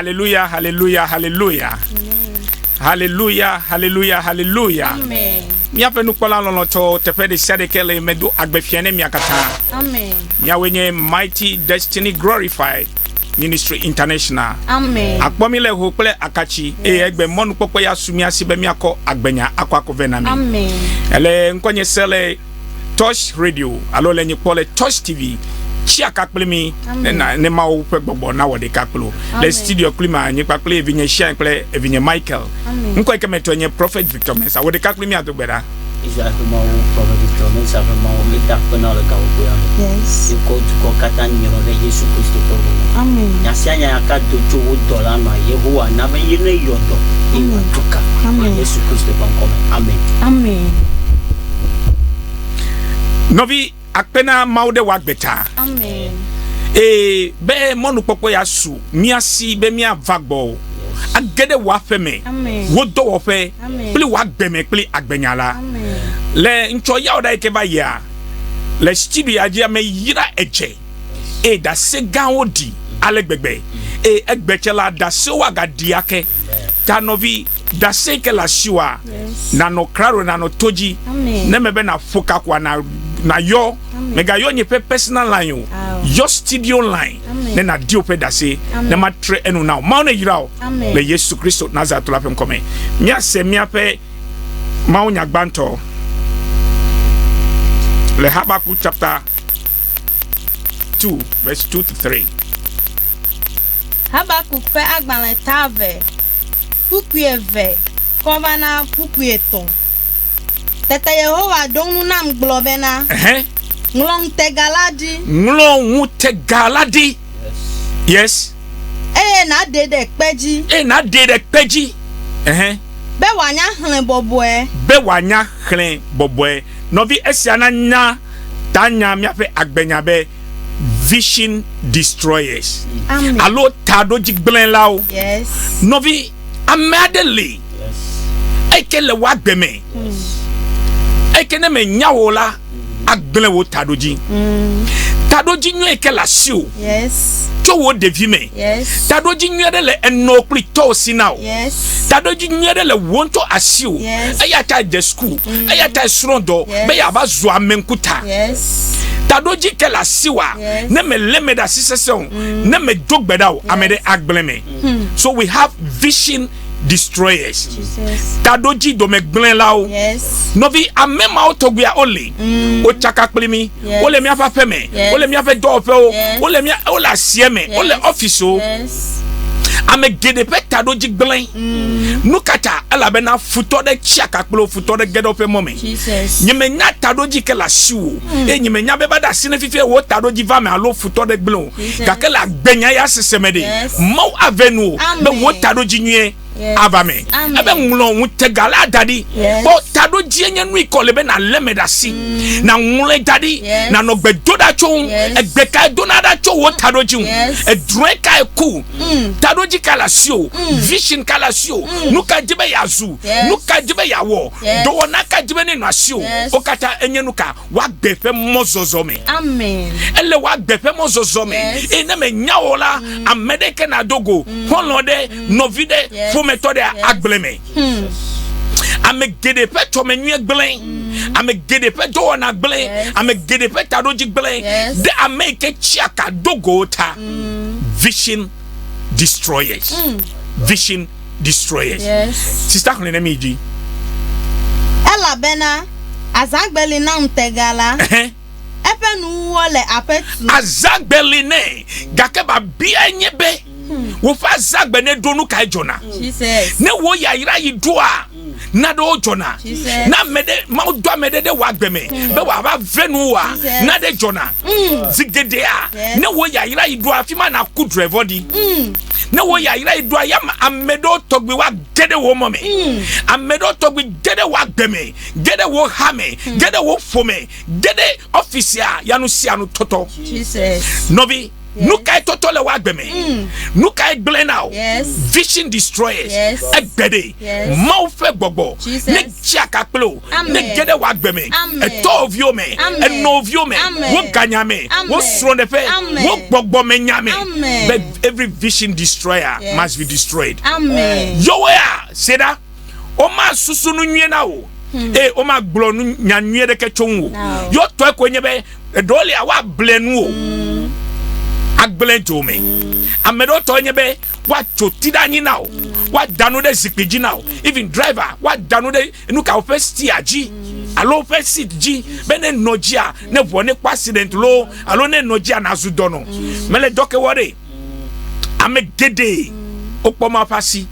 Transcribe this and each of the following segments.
Hallelujah, hallelujah, hallelujah. Hallelujah, hallelujah, hallelujah. Amen. Miape nukola lonoto tepe de sadekele medu agbefiane miakata. Amen. Miawenye Mighty Destiny Glorified Ministry International. Amen. Akpomile hokple akachi egbe monu popo ya sumia sibe miako agbenya akwa venami. Amen. Ele nkonye sele Touch Radio alo le nyipole Touch TV. Chia kakplemi ne ma wo pe gbogbo na wo de kakplo le studio klima nyi kakple evinye shan kle evinye Michael nko ikemeto nye Prophet Victor Mensa wo de kakplemi adogbera exactement wo Prophet Victor Mensa vraiment wo meta pena le ka wo ya Yes. ko kata nyoro le Yesu Kristo to Amen. nyasianya yakado jo wo dola ma Yehowa na be yene yodo e watuka Yesu Kristo bankome amen. Amen. Novi akpena maude wagbeta. Amen. Be monu popo ya su miasi be mia vagbo agede wa feme wo do wo fe pli wa gbeme pli agbenyala le ncho ya oda ke ba ya le studio aja me yira eje da se gan odi alegbegbe egbechela da se wa gadiake tanovi da se ke la shiwa na no kraro na no toji ne mebe na foka kwa na yo mega yo nye personal line your studio line ne na dio pe da se ne ma tre enu now ma na yirao le Yesu Kristo Nazareth la pem come mia se mia pe ma onya gbanto le Habakkuk chapter 2 verse 2 to 3. Habakkuk pe agbanle tave pukueve kovana pukieton tete Yehowa donu nam glovena Nglong tegaladi. Yes. Na dede kpeji. Be wanya hlen boboe. Novi esiana nya tanya miafe agbenya be vision destroyers. Amen. Alo tado jigblen lao. Yes. Novi amadeli. Ekele wagbeme. Ekene me nyawola agblen wo tadoji. Tadoji nwe ke la siu. Yes. To wo devime. Yes. Tadoji nwe le enokli to sinao. Yes. Tadoji nwe le wonto asiu. Yes. Ayata de school. Ayata srondo. Be ya ba zo amenkuta. Yes. Tadoji ke la siwa. Ne me leme da siseson. Ne me dogbeda o amede agbleme. So we have vision destroyers. Jesus. Tadoji do me glen lao. Yes. Novi amema otogua only. O chaka plimi. Ole mi afa peme. Ole mi afa do fe o. Ole mi ola sieme. Ole office o. Yes. Ame gede pe tadoji glen. Nukata ala bena futo de chaka plo futo de gedo pe momen. Jesus. Nyeme nya tadoji ke la siwo. Nyeme nya beba da sine fife wo tadoji va me alo futo de glon. Ka ke la gbenya ya sesemede. Mo avenu be wo tadoji nwie. Avame. Ebe ngulon wutegala dadi. Bo tado jienye nui kolebe na lemeda si. Na ngule dadi. Na no gbedoda chou. Egbeka donada chou wo tado jiun. Edreka eku. Tado ji kalasio. Vision kalasio. Nuka jibe ya zu. Nuka jibe ya wo. Do naka jibe ni nasio. Okata enye nuka. Wagbefe mozozome. Amen. Ele wagbefe mozozome. Eneme nyawola. Amedeke na dogo. Holode. Novide. Méthode agbleme. Ame gede pe to me nwe gblen. Ame gede pe do na gblen. Ame gede pe tadoji gblen. De ame ke chiaka dogota. Vision destroyers. Vision destroyers. Yes. Sister Hlenemiji. Ela bena azagbeli na mtegala. Epe nu wole apetu. Azagbeli ne gakeba bia nyebe. Wo fa zagbe ne donu kai jona. Jesus. Ne wo ya ira yi doa. Na do jona. Na mede ma do mede de wagbeme. Be wa ba venu wa na de jona. Zigedea. Ne wo ya ira yi doa fi ma na ku driver di. Ne wo ya ira yi doa ya amedo togbe wa gede wo mome. Amedo togbe gede wa gbeme. Gede wo hame. Gede wo fome. Gede officer ya no si anu toto. Jesus. Novi nuka totole wa gbeme nuka gble now vision destroyers egbede mau fe gbogbo ne chiaka plo ne gede wa gbeme e to of you me e no of you me wo ganya me wo sro ne fe wo gbogbo me nyame but every vision destroyer must be destroyed. Amen. Yowea seda o ma susu nu nwie na o o ma gblo nu nyanwie de ketwon o yo to ekwenye be dole a wa blenu o agblenjo me amedo to nye be wa chotida nyi na o wa danu de zikpeji na o even driver wa danu de nu ka ofe stiaji alo ofe sit ji be ne nojia ne vo ne accident lo alo ne nojia na azudo no mele doke wore ame gede okpoma pasi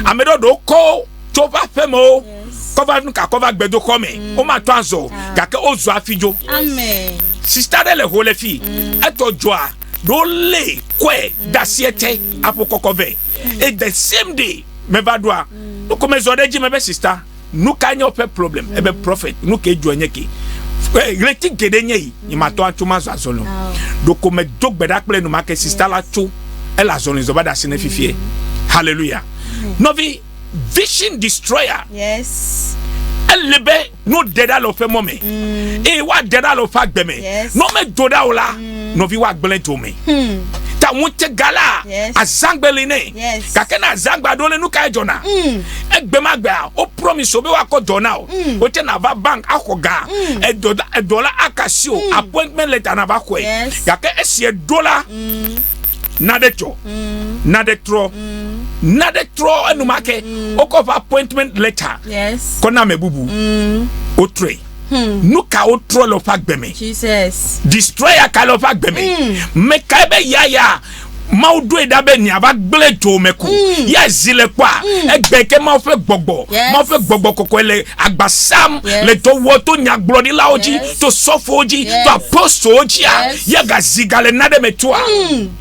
amedo do ko to ba femo cover nu ka cover gbedo come o ma to anzo gake ozu afijo. Amen. Sister de le hole fi eto joa do le kwe da siete apokokove and the same day me badwa no come zodeji me be sister no kanya ope problem e be prophet no ke joanye ki reti gedenye yi ma to atuma zazolo do come dog bedakple no ma ke sister la to e la zone zo bada sene fifie. Hallelujah. Novi vision destroyer. Yes. Elebe no deda lo fe mome e wa deda lo fa gbeme no me doda ola no vi wa gbele to me ta wonte gala azangbele ne ka ke na azangba do le nu ka jona egbema gba o promise obi wa ko jona o te na va bank akoga e dola akasio appointment letter na ba ko ka ke esie dola na de tro enu make o ko appointment letter kona mebubu o tre nuka o tro lo fa gbeme Jesus destroyer ka lo fa gbeme me ka be ya maudu edabe ni aba gbele to meku ya zile kwa egbe ke ma fe gbogbo kokole agbasam le to wo to nya glodi la oji to sofo oji to apostle oji ya gazigale nade metua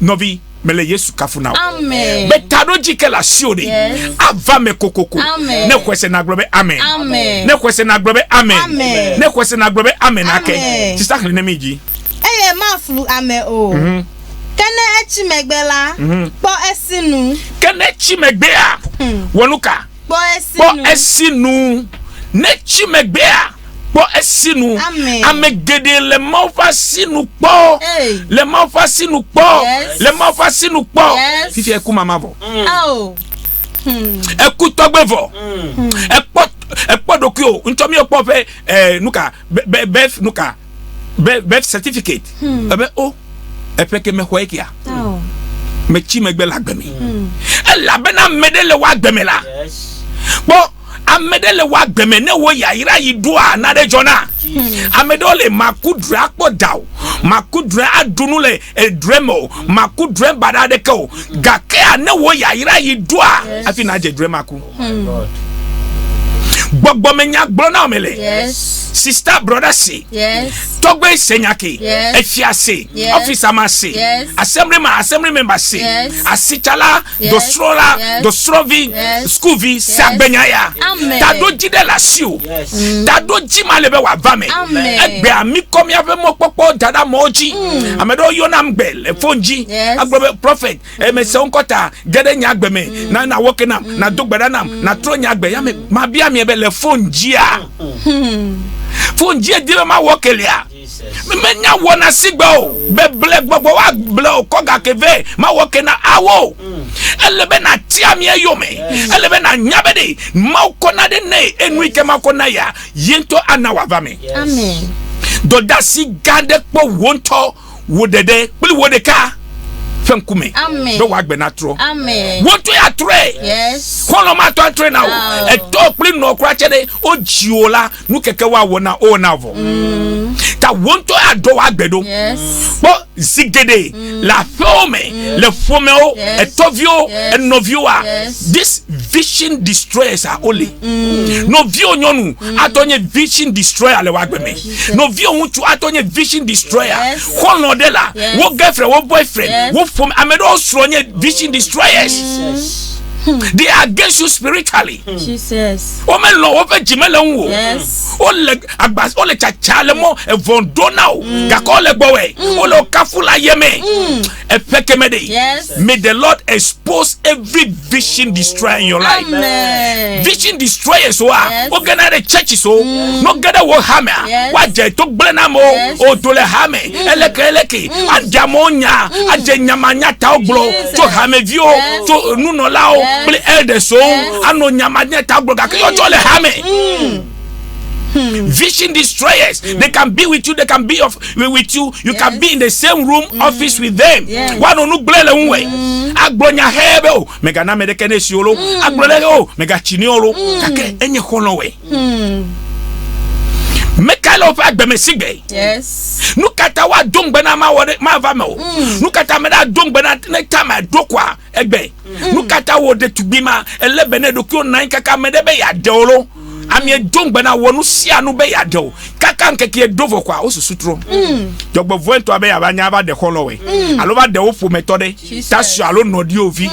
novi mele Yesu kafu now. Amen. Betado jike la siode. Ava me kokoko. Amen. Ne kwese na globe amen. Amen. Ne kwese na globe amen. Amen. Ne kwese na globe amen ake. Amen. Sister Helen Meji. Eye maflu ame o. Kene echi megbela. Po esinu. Kene echi megbea. Wonuka. Po esinu. Ne echi megbea. Po esinu amegede le maufa sinu po le maufa sinu po le maufa sinu po fifi eku mama vo eku togbevo ekpo dokio ntomi opo fe nuka bef nuka bef certificate ebe o epeke me hoekia me chi megbe la gbemi ela bena medele wa gbemela po amedele wa gbeme ne wo ya ira yidua na de jona amedole makudra akpodao makudra adunule edremo makudra badade ko gake ne wo ya ira yidua afi na je dremaku gbogbo menya gbona omele sister brother say togbe senyake efiase officer ma say assembly member say asichala do strovi schoolvi sagbanyaya tado jide la siu tado jimalebe wa vame egbe ami komi ave mo popo dada moji amedo yonam gbel fonji agbobe prophet me se onkota gede nyagbeme na wokenam na dogbedanam na tro nyagbe ya me ma bia me be le fonji a fonji e dire ma wokelia menya wona sigbo be ble gbogbo wa ble okoga keve ma wokena awo elebe na tiami eyome elebe na nyabede ma ukona de ne enuike ma kona ya yento anawavame amen do dasi gande po wonto wodede pli wodeka fenkume do wagbe na tro amen wonto ya tre kono ma to tre na o e to pli no kra chede o jiola nu keke wa wona o na vo ta wonto ado wagbedo bo zigede la fome le fomeo etovio enovioa this vision destroyers are only novio nyonu atonye vision destroyer le wagbeme novio huntu atonye vision destroyer kono de la wo girlfriend wo boyfriend wo fome amedo osronye vision destroyers They are against you spiritually. Jesus. O me lo o fe jimele nwo. Yes. O le agbas o le chachale mo e vondona o. Ga ko le gbowe. O le kafula yeme. E pekemede. Yes. May the Lord expose every vision destroyer in your life. Amen. Vision destroyers so Yes. o gana the church so no gada wo hammer. Yes. Wa je to blena mo Yes. o to le hammer. Eleke ajamonya ajenyamanya ta oglo Jesus. to hamevio Yes. to nunolao Yes. ple elde so Yes. ano nyamanya ta oglo ga ke to le hammer. Vision destroyers. They can be with you. They can be with you. You can be in the same room, office with them. Yes. One onu blele unwe. Agbonya hebe o. Mega na medeke ne siolo. Agblele o. Mega chiniolo. Kake enye hono we. Mekala of agbeme sigbe. Yes. Nukata wa dongbe na ma vame o. Nukata me da dongbe na ne tama dokwa egbe. Nukata wo de tubima elebe ne dokyo nan kaka me de be ya deolo. Ami dongbe na wonu sia no be ya deo. Kaka nkeke dovo kwa osusutro. Jogbo voento abe ya banya ba de hono we. Alova de ofo metode. Tasu alo nodi ovi.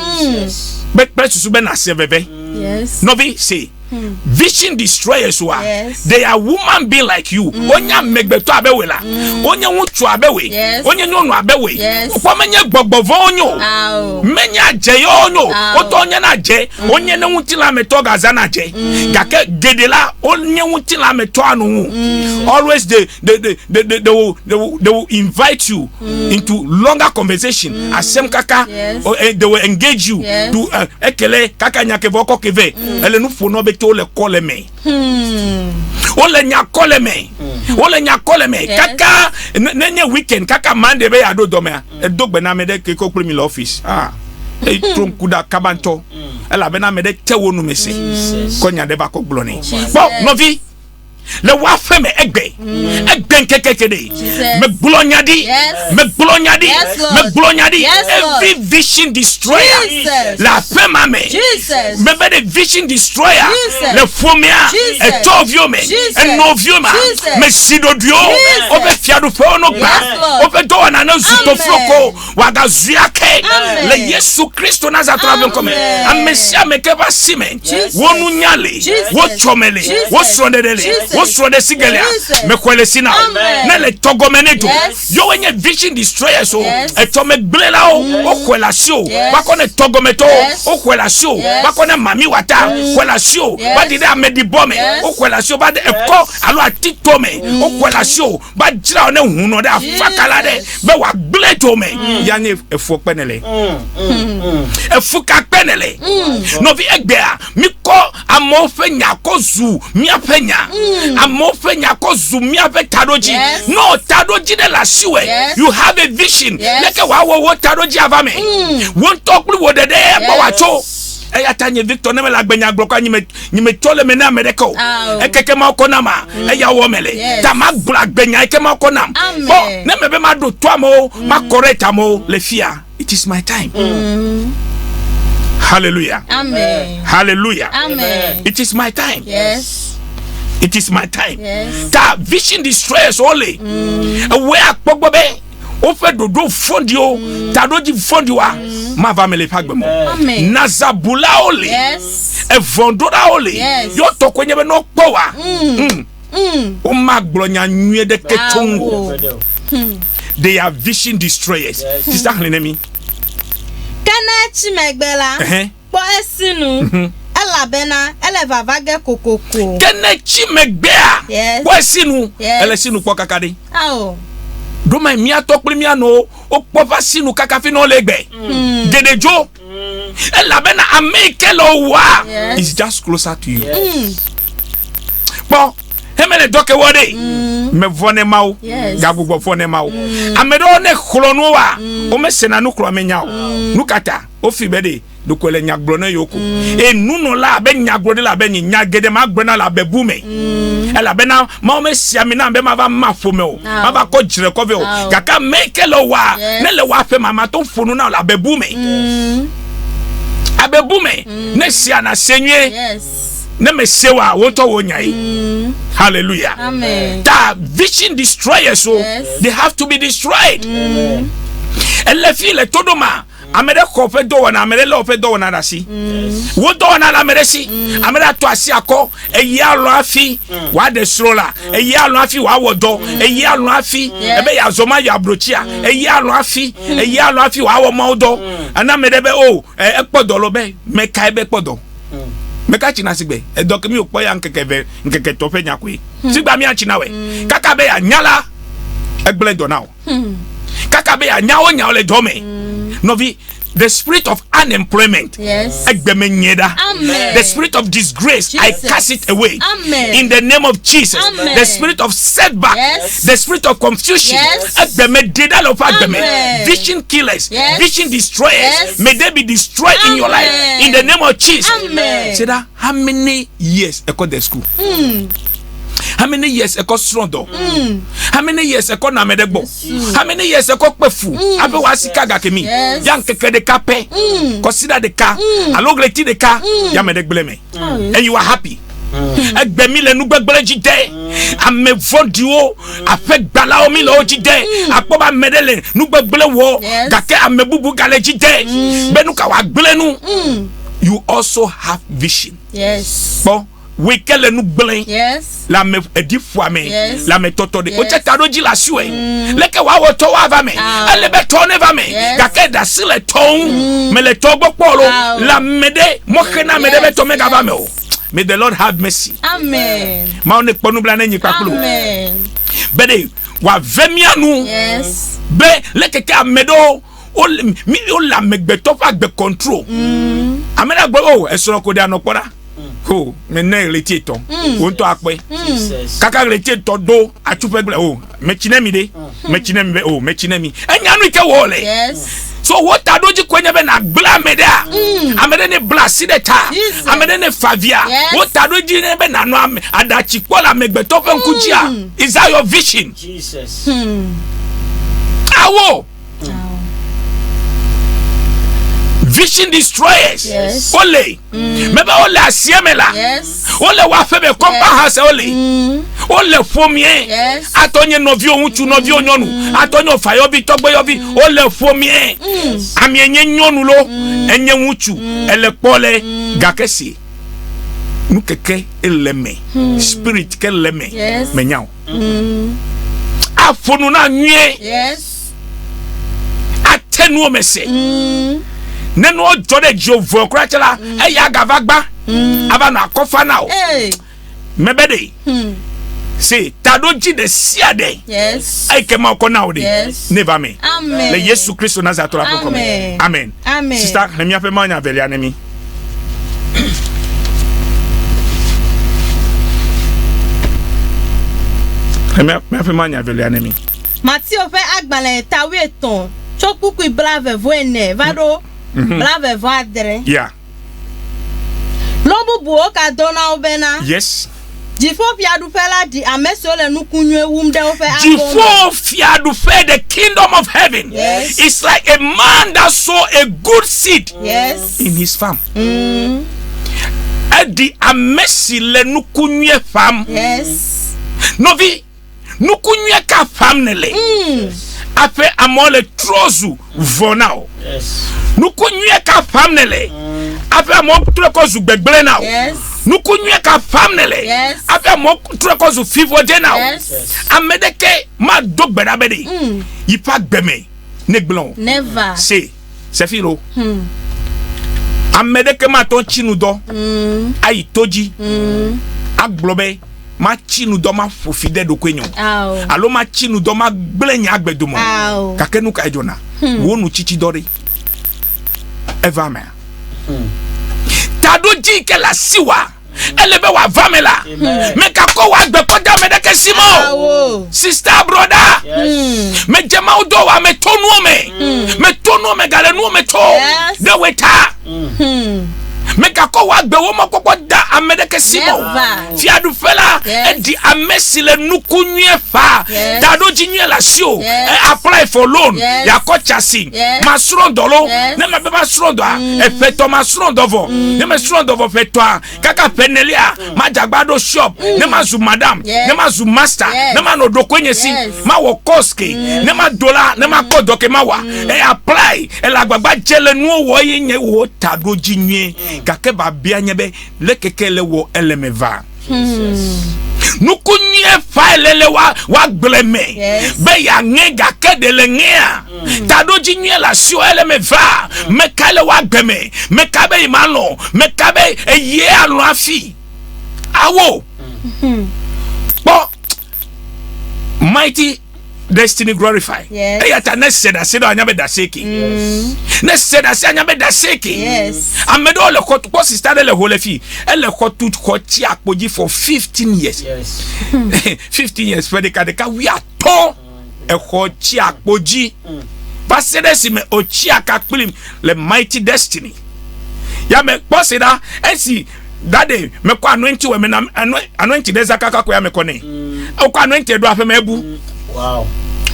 Be presusu be na seveve. Yes. Novi say vision destroyers wa. Yes. They are woman being like you. Onya megbeto abewela. Onya wutu abewe. Yes. Onya nyonu abewe. Yes. Kwa menye gbogbovo onyo. Ow. Menya je onyo. Oto onya na je. Onya ne wutila meto gaza na je. Gake gedela onya wutila meto anu. Always they will invite you into longer conversation. Asem kaka. Yes. They will engage you Yes. to ekele kaka nyake voko keve. Ele nu fono be to le kole me. Ole nya kole me. Ole nya kole me. Yes. Kaka nenye weekend kaka Monday be ado dome. E dogbe na me de ke ko mi office. E tron kuda kabanto. Ela be na me de tewo nu mese. Konya de ba ko gloni. Bon, novi le wa feme egbe nkekekede me glonyadi me glonyadi every vision destroyer la fema me me be the vision destroyer le fomia e tovio me e novio ma me sidodio o be fiado fe ono gba o be do na na zuto froko waga zuake le Yesu Kristo Nazareth aven come amesia me ke ba cement wonu nyale wo chomele wo sondele wo de sigelia me kwelesina na le togomeneto yo wenye vision destroyer so e to me glela o kwelasio ba ko ne togometo o kwelasio ba ko ne mami wata kwelasio ba de amedi bome o kwelasio ba de eko alo atito me o kwelasio ba jira ne huno de afakala de be wa gleto me ya ne efo penele efu ka penele no vi egbea mi ko amofe nyakozu mi apenya fenya ko zumia be tadoji no tadoji de la siwe you have a vision leke wa wo tadoji avame won talk wo de ba wa cho e ya tanye Victor ne me la gbenya gloko ni me tole me na medeko e keke ma ko na ma e ya wo mele ta ma gbla gbenya e ke ma ko nam bo ne me be ma do to amo ma correct amo le fia it is my time. Hallelujah. Amen. Hallelujah. Amen. It is my time. Yes. It is my time. Yes. That vision destroyers only. Where akpogbobe ofe dodo fondio tadoji fondiwa ma va me le pagbemo. Amen. Nazabula only. Yes. Evondora only. Yes. Yo to kwenye be no power. O maglonya nwie de ketongo. They are vision destroyers. Sister Hanemi. Kana chimegbela. Po esinu. Ela bena eleva vage kokoko. Kene chimegbea. Yes. Po esinu. Ele sinu kwa kakade. Awo. Doma mi atokpli mi ano o pova sinu kaka fi no legbe. Dedejo. Ela bena amekelo wa. It's just closer to you. Bon, hemele doke wode. Me vone mau. Gagugo vone mau. Amedo ne khlono wa. O me sena nu kro menya o. Nukata o fi bede do kwele nyagbro na yoku. E nuno la be nyagbro de la be nyagede ma gbro na la be bume. Ela be na ma o me sia mi na be ma va mafome o. Ma ba ko jire ko ve o. Kaka mekelo wa. Ne le wa fe mama to funu na la be bume. Abe bume ne sia na senye. Yes. Ne me sewa wonto wonyai. Hallelujah. Amen. That vision destroyers so they have to be destroyed. Elle file todoma amede ko fe do na amede lo fe do na da si wo do na la amede si amede to asi akọ eyi alo afi wa de suro la eyi alo afi wa wodo eyi alo afi ebe ya zoma ya brochia eyi alo afi wa wo modo ana amede be o ekpodo lo be meka ebe ekpodo meka china sigbe edok mi okpo ya nkeke to fe nyakwe sigba mi achina we kaka be ya nyala egbele do now kaka be ya nyawo nyawo le do me novi the spirit of unemployment the spirit of disgrace, Jesus. I cast it away. Amen. In the name of Jesus. Amen. The spirit of setback, the spirit of confusion, vision killers, vision destroyers, may they be destroyed in your life in the name of Jesus. Say that how many years I got the school? How many years I got strong door? How many years I got namedebo? How many years I got pefu? Abe wasika gakemi. Yang keke de kape. Consider the car. Alogleti the car. Yamedegbeleme. And you are happy. Egbemi le nugbele jide. Ame vodio. Afek bala omi lo jide. Apoba medele nugbele wo. Gake ame bubu gale jide. Benuka wa gbelenu. You also have vision. Yes. Bon. We kele nu blen la me edi fwa me la me toto de o che tado ji la sue leke wa wo to wa va me ele be to ne va me ga ke da sile ton me le to gbopolo la me de mo khena me de be to me ga va me o. May the Lord have mercy. Amen. Ma on ponu bla na nyi pakulu. Amen. Be de wa vemia nu be leke ke amedo o mi o la me gbe to fa gbe control amena gbo o esoro ko de anopora. Oh, me ne relate to. Wonto akwe. Kaka relate to do achupe gbe oh, me chinemi de. Me chinemi be oh, me chinemi. Enya no ike wole. Yes. So what adoji kwenye be na bla me da. Amede ne bla sideta. Amede ne favia. What adoji ne be na no adachi kola megbe to fe nkujia. Is that your vision? Jesus. Awo. Vision destroyers. Yes. Ole. Mebe ole asiemela. Yes. Ole wa febe kompa hase ole. Ole fomie. Yes. Atonye novio unchu novio nyonu. Atonye fayobi togbe yobi. Ole fomie. Ami enye nyonu lo. Enye unchu. Ele pole. Gakesi. Nukeke eleme. Spirit ke leme. Yes. Menyao. Afonu na nye. Yes. Atenu omese. Neno jode jovo krachela eya gavagba aba na kofa na o mebede say tadoji de siade yes ai kema ko na o de yes never me amen le Yesu Kristo Nazareth la ko amen amen sister na mi afa manya vele anemi me afa manya vele anemi Matthew fe agbale tawe ton chokuku brave voene vado brave vadre yeah lombu buo ka dona obena yes jifo fiadu fela di ameso le nukunwe wumde ofe jifo fiadu fe the kingdom of heaven yes. It's like a man that sow a good seed yes in his farm edi amesi le nukunwe farm yes novi nukunwe ka farm nele afe amole trozu vonao Yes. nukunwe ka farm nele afe amole trozu gbegbele now yes nukunwe ka farm nele yes afe amole trozu fivo de now yes amedeke ma dogbera bede ipa gbeme negblon never say sefilo amedeke ma ton chinu do ayi toji aglobe ma chinu do ma fofide do kwenyo alo ma chinu do ma gblenya agbedomo kakenu ka ejona wonu chichi dori eva me tado ji ke la siwa elebe wa vamela me kako wa gbe koda medeke simo sister brother me jema odo wa me tonu me gale nu me to de weta Meka ko wa gbe wo mokoko da amedeke simo. Fi adu fela e di amesi le nukunye fa. Da do jinye la sio. Apply for loan. Ya ko chasi. Masrondolo. Ne ma be masrondo e feto masrondo vo. Ne ma srondo vo feto kaka penelia ma jagbado shop. Ne ma zu madam. Ne ma zu master. Ne ma no do kwenye si. Ma wo koski. Ne ma dola. Ne ma ko doke ma wa. E apply. E la gbagba jele nu wo yenye wo ta do jinye. Kake ba bia nyebe le kekele wo elemeva. Nukunye fa lele wa gleme. Be ya ngega kedele ngea. Tado jinye la sio elemeva. Mekale wa gbeme. Mekabe imano. Mekabe eye anu afi. Awo. Bo mighty destiny glorify. Eyata neseda seda anyabe daseki. Neseda se anyabe daseki. Amedo le ko ko sister le holefi. Elle ko tout ko ti akpoji for 15 years. 15 years for the kadeka we are ton e ko ti akpoji. Pasede si me o ti akakplim le mighty destiny. Ya me poseda ensi that day me ko anointi we me na anointi de zakaka ko ya me kone. O ko anointi do afa me ebu. Wow.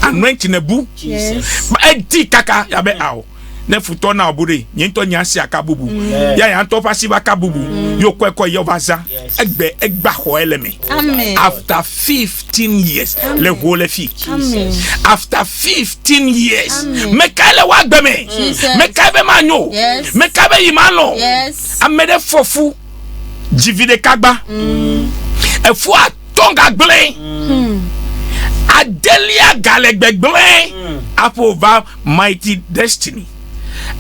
Anointing nebu. Jesus. Ba edi kaka ya be awo. Ne futo na obure. Nyento nyasi akabubu. Ya ya nto pasiba kabubu. Yo kweko yo baza. Egba ho eleme. Amen. After 15 years le wole fi. Amen. After 15 years. Mekale wa gbeme. Mekabe manyo. Mekabe imano. Yes. Amede fofu. Jivide kagba. Efu atonga gble. Adelia Galegbegble Apova mighty destiny.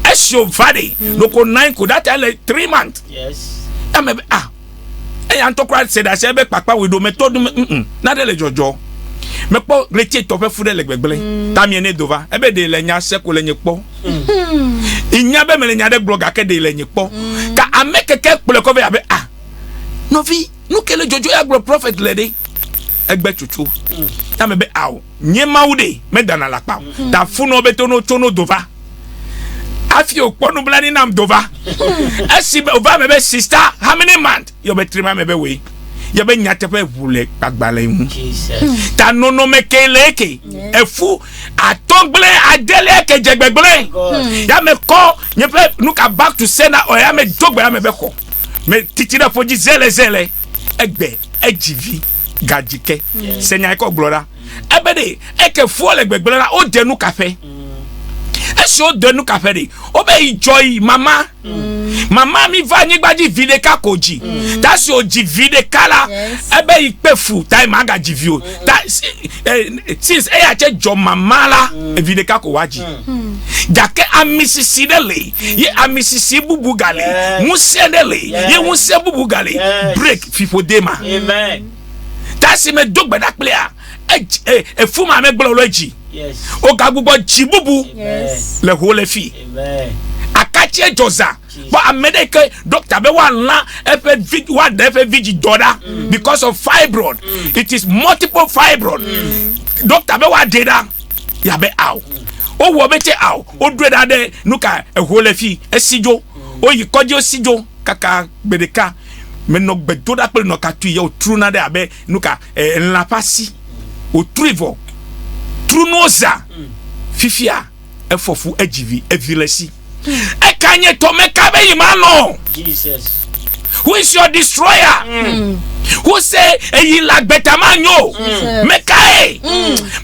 Esho Vade Loko 9 could that 3 months. Yes. E antokra said that sebe papa we do method na de le jojo. Me po letie to fe fude legbegble. Tamiene dova ebe de le nya se ko le nyepo. Inya be me le nya de blogger ke de le nyepo. Ka amekeke pole ko be abe no vi no kele jojo ya gro prophet lady. Egbe chuchu ta me be aw nyema wude me dana la pa ta funo betono chono dova afi okponu blani nam dova asibe ova me be sister how many months yo be trima me be we yo be nyatepe vule pagbale hu Jesus ta nono me keleke efu atongle adele ke jegbegbele ya me ko nyepe nuka back to sender o ya me dogbe ya me be ko me titira foji zele egbe ejivi gajike senya ko glora ebede eke fuole gbegbera o denu kafe eso denu kafe de o be enjoy mama mama mi va nyigbaji vide ka koji that's your vide kala ebe ipefu time aga jivio that since e ache jo mama la vide ka ko waji jake amisisi dele ye amisisi bubu gale musedele ye muse bubu gale break people dema Amen. That's me dog by that player. A fuma me blology. Yes. O gabubo jibubu. Yes. Le whole fee. Amen. Akache Josa. But a medical doctor be one la FVG daughter because of fibroid. It is multiple fibroid. Doctor be one data. Ya be out. O wo bete out. O dread de nuka a whole fee. A sijo. O yi kojo sijo kaka bedeka. Me no bedo da pele no katu ye o tru na de abe nuka la pasi o trivo tru noza fifia efofu ejivi evilesi e kanye to me kabe imano Jesus. Who is your destroyer? Who say e la betamanyo me kai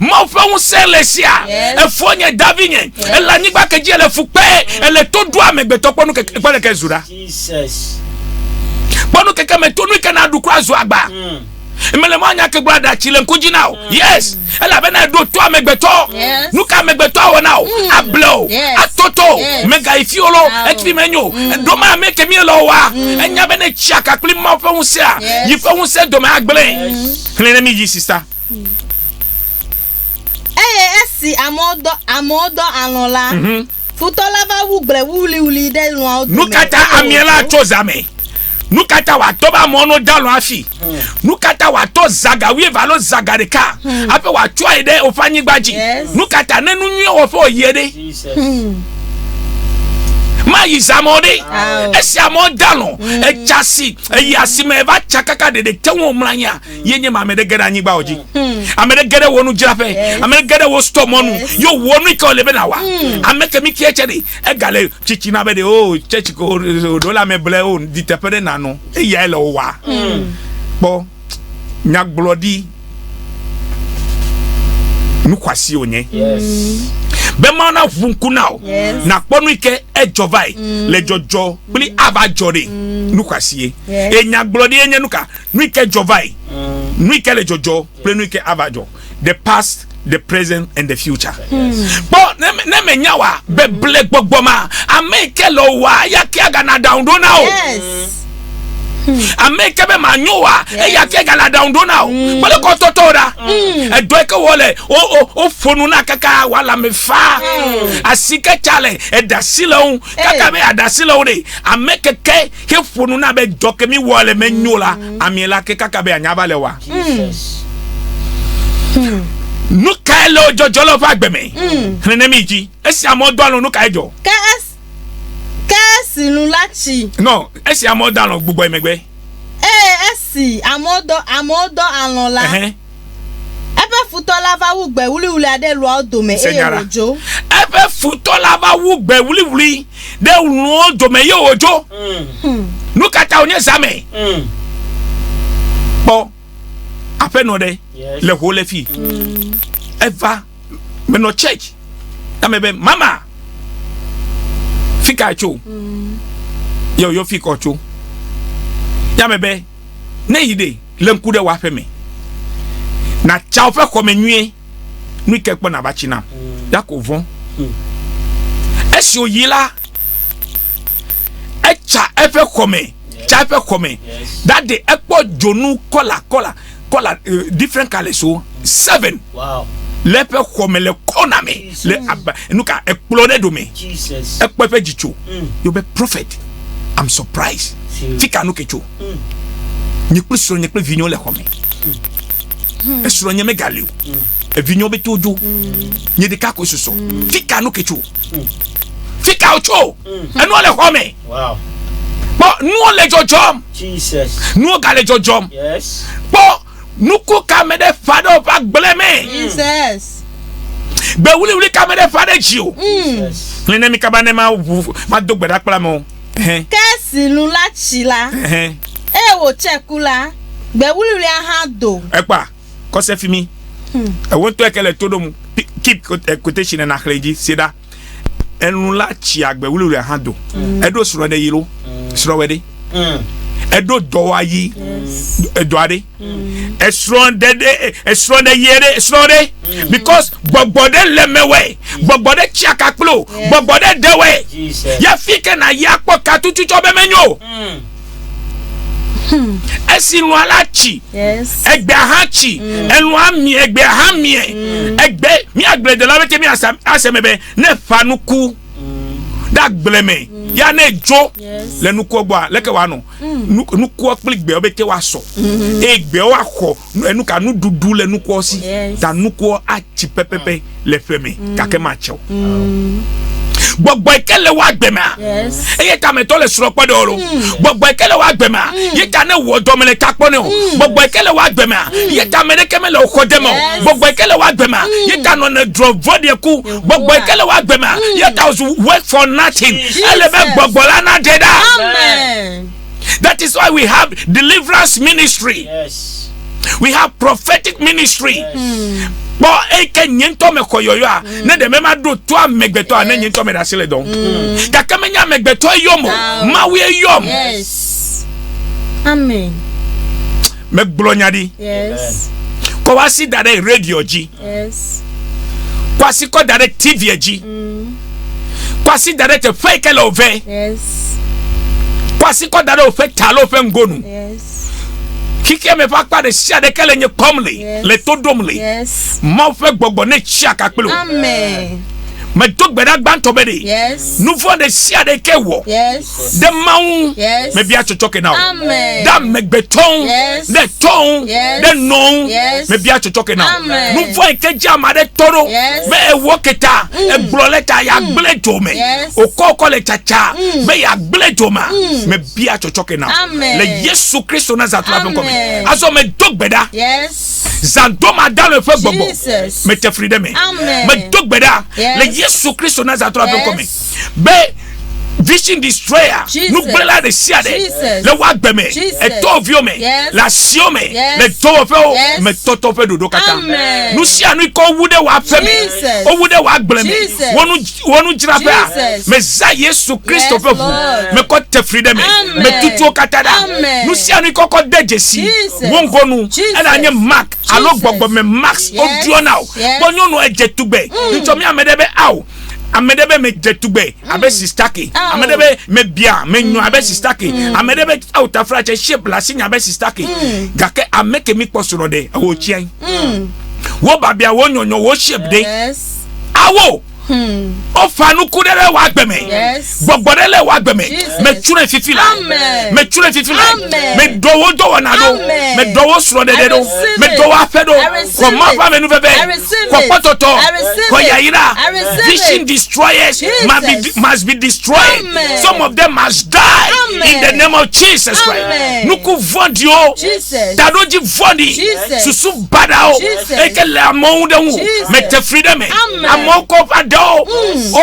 mo fe un selesia e fonye davinye e la nigba keji ele fupe ele to do amegbeto ponu ke zura Jesus. Bono keke me tonu ke na du kwa zo agba Emele manya ke brada chile nkuji now. Yes. Ela bena do to amegbeto. Nuka amegbeto wo now. Ablo. Atoto. Mega ifiolo. Ekvi menyo. Do ma make mi lo wa. Enya bena chiaka kli ma fe hunse a. Yi fe hunse do ma agbele. Klene mi ji sister. Esi amodo anola. Futola va wugbre wuli de no. Nukata amiela chozame. Nukata wa toba mono dalo afi. Nukata wa to zaga we valo zagareka. Ape wa chwa ide ofanyigbaji. Nukata nenu nyo ofo yede. Ma ma yisamode esi amodano e chasi e yasime ba chakaka de tewo mranya yenye ma mede geda anyi ba oji amede geda wonu jirafe amede geda wo stomonu yo wonu ke olebe na wa ameke mi kie chede e gale chichi na be de o chechi ko do la me ble o di tepede na no e ya ele wa bo nyak blodi nukwasi onye be mana vunku now na kponu ike ejovai le jojo bili abajore nukwasi e nyak blodi enye nuka nuike jovai nuike le jojo bili nuike abajo the past, the present and the future but ne me nyawa be ble gbogboma ameke lo wa yakia na down do now ameke be manyoa e yakia na down do now bale ko totora e do ke wole o fonu na kaka wala me fa asika chale e dasilo kaka be adasilo de ameke ke fonu na be doke mi wole me nyola amiela ke kaka be anyabale wa nu kailo jojolo fa gbeme nene ji esi amodalo nu kaijo kes nu lachi no esi amodalo gbugbo emegbe esi amodo anola ebe futola va wugbe wuli ade lu odome ojo ebe futola va wugbe wuli de lu odome ye ojo nu kata onye zame bo apeno de le hole fi ever me no church na me be mama fika cho yo fika cho ya me be na yide le nkude wa fe me na cha fe ko me nwie nu ke kpo na ba china ya ko von esi oyila echa efe ko me cha fe ko me that day ekpo jonu kola different colors so 7 wow lepe khomele kona me le nuka explode do me Jesus ekpepe jicho you be prophet I'm surprised tika nuke cho nyekpso nyekpe vinyo le khome esuro nyeme galio e vinyo be tojo nyedika ko soso tika nuke cho fika ocho enu le khome wow bo nu le jojom Jesus nu gale jojom yes bo nuku kamede fado pa gleme Jesus be wuli kamede fado jio yes nene mi kabane ma dogbeda pala mo kesi nu lachi la wo chekula be wuli ahado epa ko se fimi e won to ekele todo keep quotation na khleji sida enu lachi agbe wuli ahado edo suro de yiro suro wede edo dowayi edoade esronde yere esronde because gbogbode lemewe gbogbode chiakaplo gbogbode dewe ya fike na yakpo katutu to be menyo esinu alachi egbe ahachi enu ami egbe ahami egbe mi agbe de lawete mi asemebe ne fanuku dagbleme ya na ejo le nuku ogba leke wa no nuku okpligbe obeke wa so egbe wa kho enuka nu dudu le nuku osi da nuku achi pepepe le feme kake ma chew gbogbo ikele wa gbema eye ta me to le suro podo oro gbogbo ikele wa gbema ye ta ne wo do mele tapo ne o gbogbo ikele wa gbema ye ta me ne keme le okodemo gbogbo ikele wa gbema ye ta no ne drovode ku gbogbo ikele wa gbema ye ta work for nothing elebe gbogbo la na deda amen. That is why we have deliverance ministry. yes We have prophetic ministry. yes Bo eke nyento me koyoyo a ne de mema do to amegbeto a ne nyento me da sele don ka kamenya megbeto yomo ma we yom Yes amen me glonyadi yes ko wasi dare radio ji yes kwasi ko dare TV ji kwasi dare te fake love yes kwasi ko dare o fe talo fe ngonu yes kike me fa pa de sia de kele nye komle le to domle yes ma fe gbogbo ne chia ka pelo amen me dogbeda gbantobede. Yes. Nouveau de sia de kewo. Yes. De maun. Yes. Me bia chochoke now. Amen. Da me beton. Yes. De ton. Yes. De non. Yes. Me bia chochoke now. Amen. Nouveau ke jama de toro. Yes. Me e woketa. E bloleta ya gle jome. Yes. Okoko le chacha. Me ya gle joma. Me bia chochoke now. Amen. Le Yesu Christ nazatu la benkomi. Amen. Azo me dogbeda. Yes. Zandoma dans le feu bobo. Jesus. Me te freedom. Amen. Me dogbeda. Yes. Le Yesu Christ nazatu la benkomi. Yes. Be vision destroyer. Jesus. Nous brûlons les siades. Jesus. Le wagbeme. Jesus. Et toviome. Yes. La siome. Yes. Le tofeo. Yes. Me totofe dodo kata. Amen. Nous si anu ko wude wa feme. Jesus. O wude wa gbleme. Jesus. Wonu jirafa. Jesus. Me za Yesu Christ Yes, pe vous. Lord. Me ko te freedom. Amen. Me tutu kata da. Amen. Nous si anu ko dejesi. Jesus. Wongonu. Jesus. Ela nye mark. Alo Jesus. gbogbo me max. O Yes. dio now. Yes. Bonyo no ejetugbe. Ntomi amedebe aw. Amedebe me jetugbe abe sistaki amedebe me bia me nyu abe sistaki amedebe outafra che shape la sinya abe sistaki gake ameke mi posoro de wo chien wo babia wo nyonyo wo shape de Yes. awo o fanu kudere wa gbeme Yes. gbogbodele wa gbeme Jesus. me chure fifila Amen. me chure fifila Amen. me dowo na do Amen. me dowo suro de do receive me it. dowo afedo I receive ko ma it. fa me nu bebe I receive ko it. pototo I receive ko it. yaira I receive vision it. destroyers Jesus. must be destroyed. Amen. Some of them must die Amen. in the name of Jesus Christ. Amen. Nuku vondio Jesus. tadoji vondi Jesus. susu badao Jesus. ekele amondewu Jesus. mete freedom Amen. amoko badao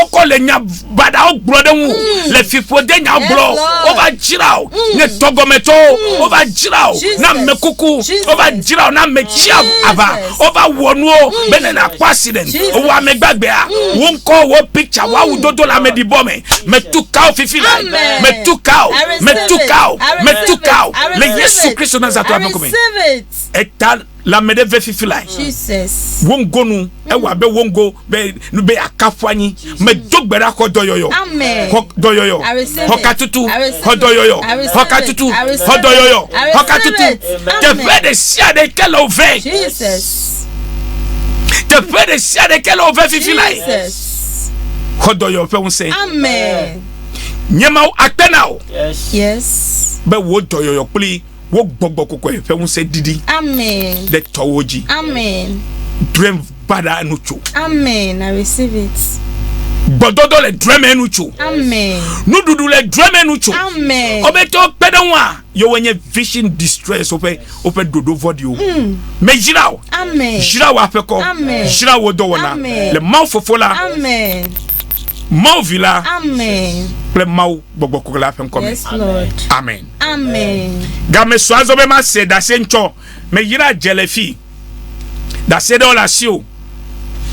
oko le nya badao brodewu le fipode nya Yes, bro Lord. over jirao ne togometo over jirao Jesus. na mekuku Jesus. over jirao na mechia aba Jesus. over wonuo bene na accident Jesus. o wa megbagbe a won ko wo picture wa wudodo la me di bome me tuka o fifila Amen. me tuka o I receive me it. tuka o I me receive tuka o it. I le receive Yesu it. Christ na zato I abekome receive it. eta la me de ve fifila Jesus. wongo nu e wa be wongo be nu be akafanyi me dogbera ko doyoyo Amen. ko doyoyo I receive ko it. katutu I receive ko doyoyo it. I receive ko it. katutu I receive ko it. doyoyo I ko receive katutu it. te Amen. fe de sia de kele ove Jesus. te fe de sia de kele ove fifila Jesus. ko doyo fe un se Amen. nyema akpena o Yes. Yes. be wo doyoyo pli wo gbogbo kokko fe un se didi Amen. de towoji Amen. dream bada nucho Amen. I receive it. bododo le dream nucho Amen. nududu le dream nucho Amen. obeto pedanwa yo wenye vision distress ope dodo vodio me jirao Amen. jirao afeko Amen. jirao do wona Amen. le mau fofola Amen. mau vila Amen. le mau gbogbo kokko la fen come Yes, Lord. amen Amen. game soazo be ma se da se ncho me yira jelefi da se do la sio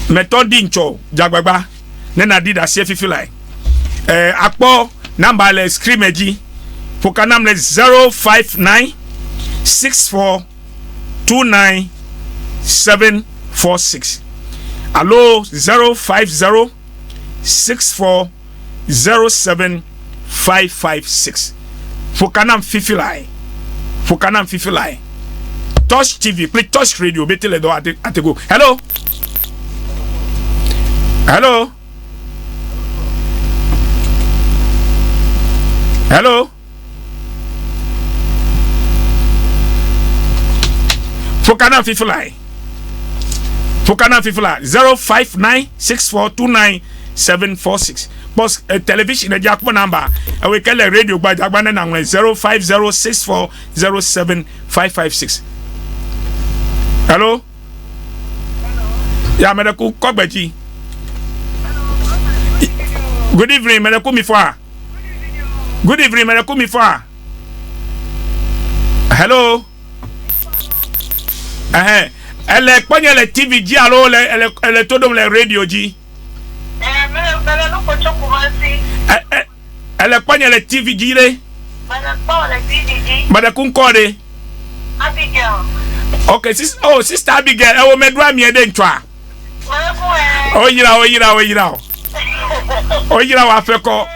me to di ncho jagbagba ne na di da se fifi lai akpo number le scrimmage foka nam le 059 64 29 746 allo 050 64 07 556 foka nam fifi lai touch TV play touch radio betele do ate go hello Fokana Fifly 05964297746 boss television e jakpo number e we kele radio gba jagba na 0506407556 hello ya medeku kogbeji good evening medeku mi fa hello ele kponye le TV ji alo ele todom le radio ji ele kponye le TV ji le medeku nkode Abigail. Okay, sister Abigail, I will make one me then try. Oh, wa feko.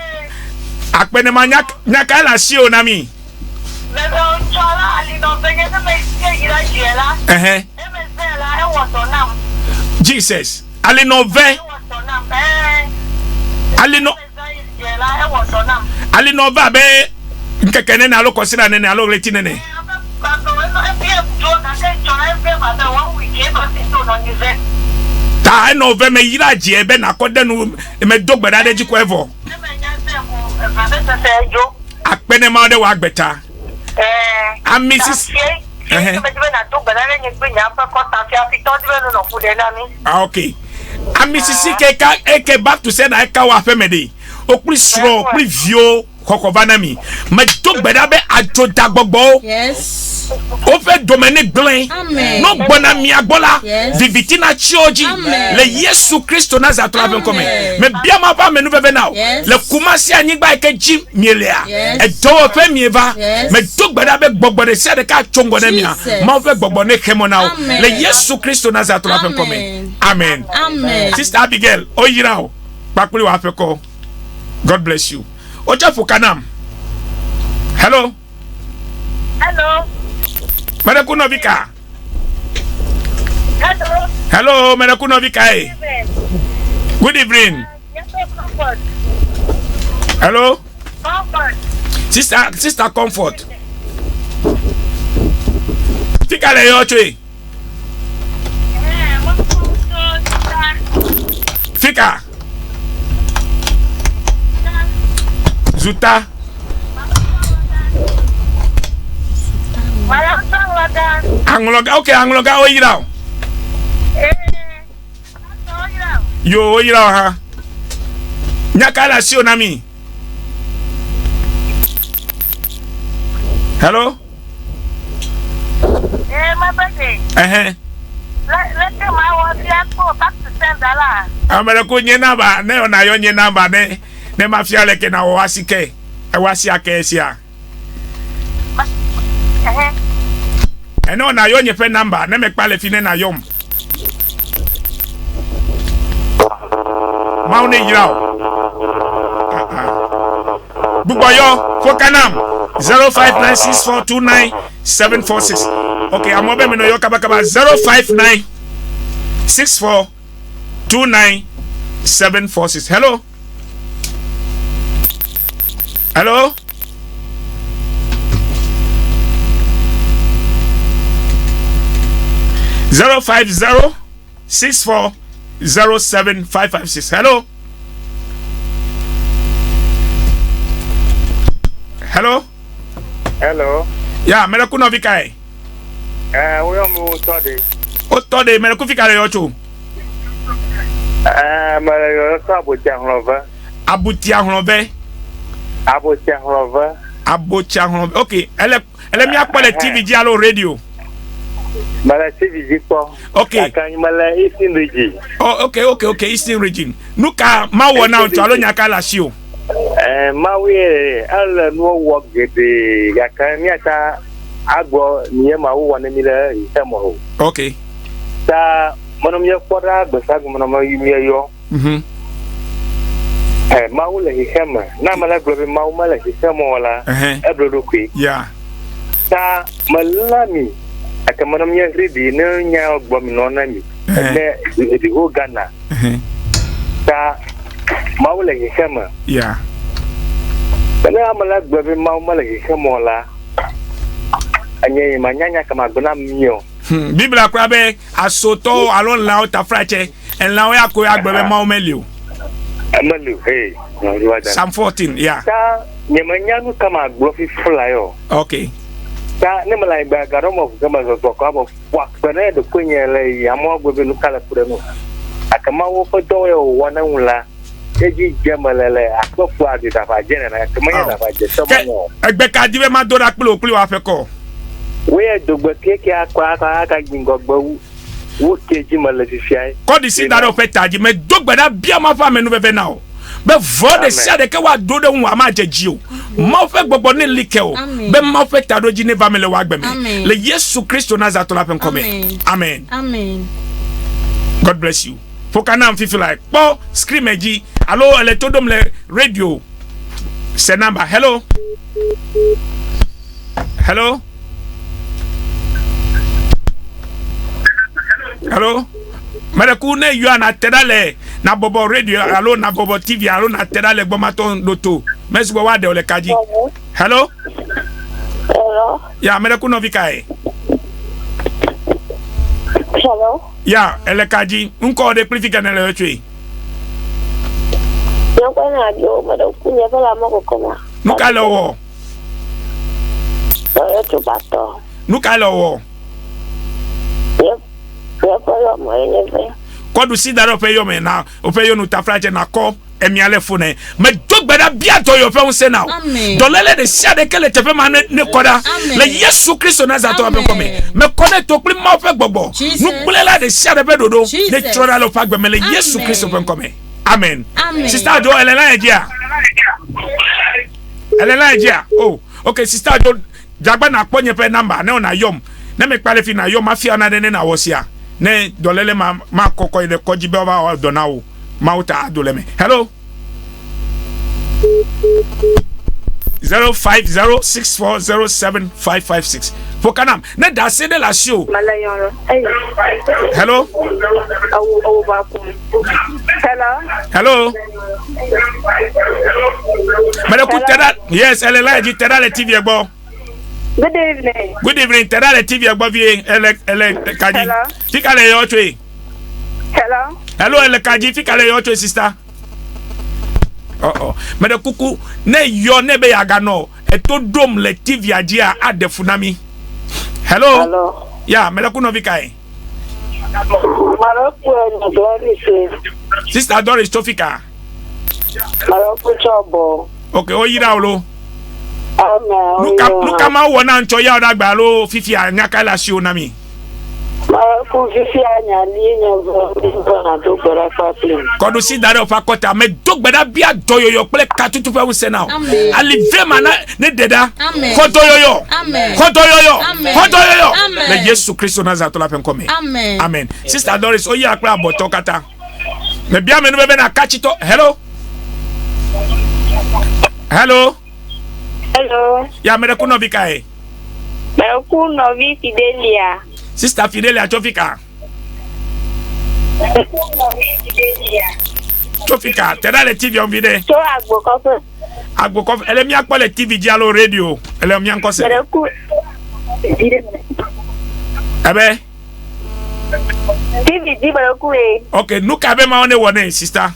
Akpene manya nyaka la sio na mi. Jesus. Ali no ve. ali no ba be nkekene na lo kosira ne alo leti ne ta no ve me yira je be na kode no me dogbada de jiko evo akpene ma de wa agbeta amisis okay amisisi keka eke back to say na eka wa femede okuri sro okuri vio kokobanami me dogbada be ajoda gbogbo Yes. o fe Dominic Glen no gbona mi agbola vivitina chioji le Yesu Christo Nazareth aven come me bia ma pa me no bebe now le kumasi anyigba eke jim mielea e do fe mieva me dogbada be gbogbode se de ka chongo na mia ma fe gbogbone kemo now le Yesu Christo Nazareth aven come amen Sister Abigail o yira o pakuli wa fe ko God bless you oja fukanam hello Merakuno Vika. Hello, Merakuno Vika. Good evening. Hello. Sister Comfort. Fika le yochwe. Fika. Zuta. Angloga, okay, Angloga, oyira. Yo, oyira ha. Nyakala sio nami. Hello? My birthday. Let them want to back to $10. Amara ko nyena ba, ne ona yo nyena ba ne mafia leke na wasike. E wasi akesia. Eno na yo nyepe number na me kpale fine na yom maune yirao buboyo fokanam 0596429746 okay amobe me no yo kabakaba 0596429746 hello 050-6407-556. Hello. Yeah, Merakuno Vika. We are moving today. Today, Merakufika Yocho. Abutianglove. Okay, let me apply TV Diallo radio. Okay. Eastern region. Oh, okay. Eastern region. Nuka mawo na ntwalo nyakala sio. Mawe ala no work the yakanyata agbo niye mawo na mile isemo. Okay. Ta monom ye kwara gbesagu monom yimie yo. Mawo le hema na mala globe mawo mala isemo la ebrodo kwi. Yeah. Ta malami akamanam ya ready no nya ogbom no na mi the whole Ghana ta maula ye kama yeah bana amala gbe maula ye kama la anye manyanya kama gona mio bibla kwa be asoto alon la ota frache en la ya ko agbe maumeliu hey Psalm 14 yeah ta nyemanya nu kama glofi fulayo okay ta ne mala ba garom of gama zo ko abo wa bana de kunyele amo gobe nu kala kurenu akama wo foto yo wana wula eji jamalele akofo adi da fa jene na akama ya da fa je so mo egbe ka dibe ma do da plo wa fe ko we dogbe keke akwa aka gingogbo wo keji mala fiai ko di si da do fe taji me dogbe da bia ma fa me nu be now be vode sia de ke wa do de wa ma jeji o ma fe gbogbo ni like o be ma fe tado ji ne family wa gbe me le Yesu Christo Nazareth la pen come amen God bless you fokana am feel like po scream eji allo ele todom le radio se number hello Maraku ne you ana tedale na bobo radio alo na bobo TV alo na tera le gbomaton doto mesi bo wa de ole kaji hello ya mere kuno vikae Hello. ya ele kaji nko de plifika na le twe Yo kwa na yo kunya pala mako koma. nuka lowo Yo tu bato. nuka lowo Yo kwa yo mo eneve. kodu si daro pe yo me na o pe yo nu tafrache na ko emi ale fune me dogbeda bia to yo pe un se now dolele de sia de kele tefe ma ne koda le Yesu Kristo na za to apen ko me connect to pli ma fe gbogbo nu bulela de sia de pe dodo ne troda lo fa gbe me le Yesu Kristo pen ko me amen sister do elena ejia oh okay sister do jagba na ponye pe number na ona yom na me pale fi na yom afia na de na wosia ne dolele ma kokko ile koji be wa donawo mauta adoleme hello 0506407556 Pokanam ne da se de la show Malayoro. hello hello Mele ku tera yes ele ji tera le TV egbo Good evening. good evening tera le TV egbo vie ele kaji fika le yo twe hello ele kaji fika le yo twe sister mede kuku ne yo ne be yaga no eto dom le TV ajia adefunami hello ya mede kuno vikae Marapu na Doris. sister Doris Tofika Marapu chobo. okay o yira olo Amen. luka ma wona ncho ya odagba lo fifi anyaka la shi onami Marapu fifi anya ni nyo na do gbara papi. kodu si dare of akota me dogbeda bia doyoyo ple katutu pe unse now alive mana ne deda kodoyoyo le Yesu Kristo na za to la pen come amen sister Doris o ya akra aboto kata me bia me no be na kachito hello ya me kuno bikae Marapu no vi Fidelia. sister Fidelia Tofika Tofika tera le TV on vide So agbo ko ele mi akpo le TV dialo radio ele mi anko se Marapu. ebe TV di Marapu e. okay nuka be ma one wone sister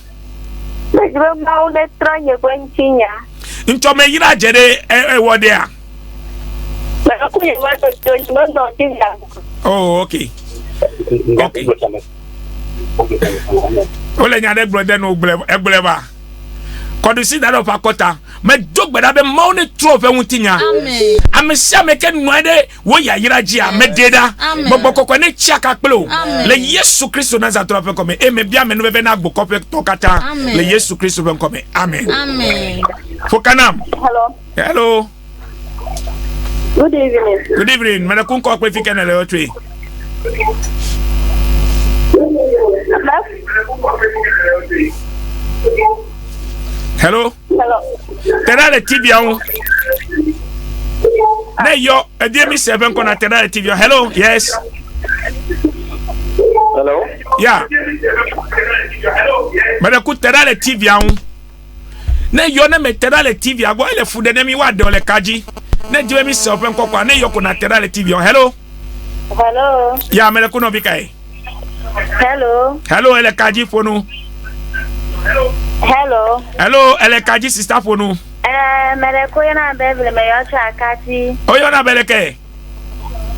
Marapu ma one tranye kwenchinya. nto me yira jere e wode a Marapu ye wa to no TV. oh okay ole nya de brother no egbeleba kodu si that of akota me dogbeda be ma one trophy huntinya amen sia me ken no de wo ya yira ji a me deda gbogbo kokko ne chiaka pelo le Yesu Kristo na za trophy come e me bia me no be na gbo kopе to kata le Yesu Kristo ben come amen Fokanam hello Good evening. good evening me na kun ko pe fike na le otwe hello tera le TV on ne yo edie mi 7 kona tera le TV on hello yes Hello. yeah mede ku tera le TV on ne yo ne me tera le TV agbo ele fude ne mi wa de ole kaji ne je mi 7 kokwa ne yo kona tera le TV on hello yeah mede ku no bikai hello ele kaji fonu hello ele kaji sister fonu Mere ko yana bebele me yo chakati. oyo na beleke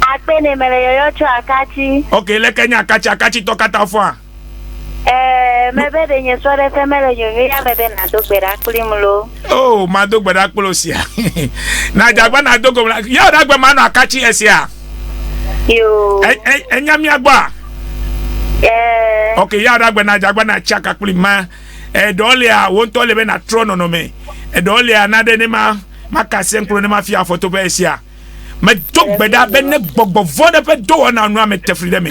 Akpene mere yo chakati. okay le kenya akachi to kata fo a Mebe de nye sore femele yo ya mebe na do gbera kulimulo. oh ma do gbada kpolosia na jagba na do go ya dagba ma na akachi esia Yo. enyami agba okay ya dagba na jagba na chaka kuli ma dolia won to le be na trono no me dolia na de ne ma kase nkro ne ma fia photo be esia me dog beda be ne gbogbo voda pe do na anu am tefri de me